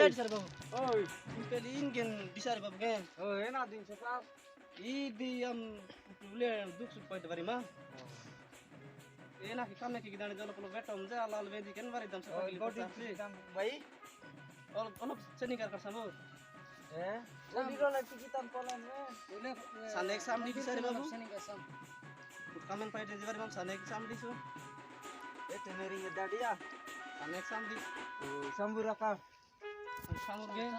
right sir babu. Oi, impelin gen bisar babu gen. Oh, enak din sepal. Idi boleh duk supaya dari mah. Enak ikan nak kita jalan pulau betam je alal bedi kan bari dam sepal kili Godi kota. dan bayi. All seni kar sama. Godi rola tikitan polan me. Sanek samdi bisar babu. Kamen pai jadi bari mam sanek samdi su. Teneri dadi ya. Sanek samdi. Sambur apa? Samur gen.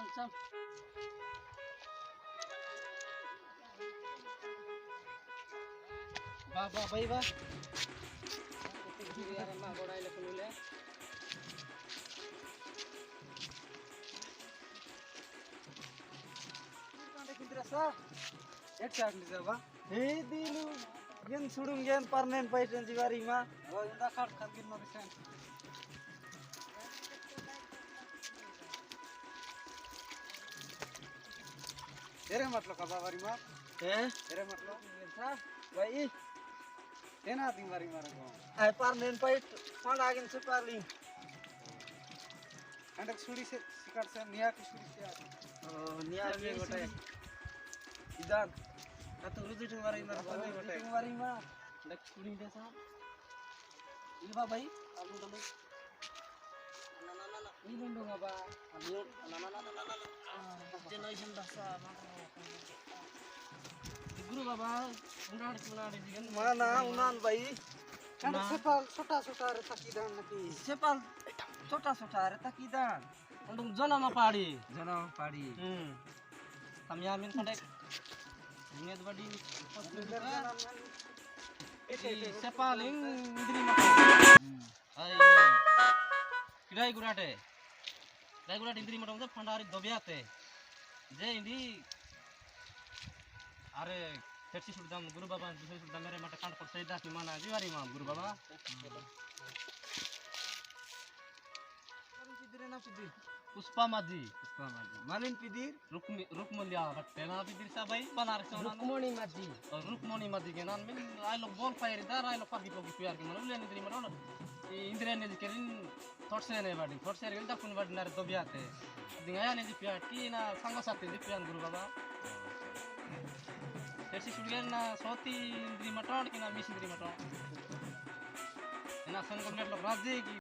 Ba bayi ba. Kiri arah mah godai lekun ule. Kintrasa. Exactly jaba. He dilu gen sudung gen pernen paiten jiwari ma. Oh, inda khat gin no bisen. Ere matlo ka bavari ma. Ere matlo. Sa. Bayi. Enak ting mari mara ko. Ai pernen pait pandagin supali. Andak suri se sikar se niya ki suri se. Oh, niya ki gotai. Idan. Atau lu itu mari mara Pani gotai. Mari ma. Nek suri desa. Ilba bayi. Alu dalu. Ini dong apa? Alu generation dasa guru baba unadi digan Mana unan bayi? Kan sepal छोटा-छोटा re takidan lagi. sepal छोटा-छोटा re takidan undung janama padi kami amin kandek niat badi sepaling indri mata ai kidai gurate indri mata फंडारी दोबियाते जे इंदी अरे तेरसी सुरदाम गुरु बाबा दूसरे सुरदाम मेरे मटे कांड पर सैदा की माना जीवारी मां गुरु बाबा पुष्पा माजी Malin pidir? रुकमलिया बट्टे ना पिदिर सा भाई बनारस ना रुकमणी माजी के नाम में आई लोग बोल पायर दार आई लोग पागी पोगी प्यार के मन लेने दरी मन इंद्रिया ने जिकरिन थोट से ने गेल दकुन बाडी नारे दोबियाते दिंगाया ने प्यार की ना संग साथी प्यार गुरु बाबा तेरसी सुड़िया ना सोती इंद्री मटोड़ की ना मिस इंद्री मटोड़ ना संग को नेट लोग राजे की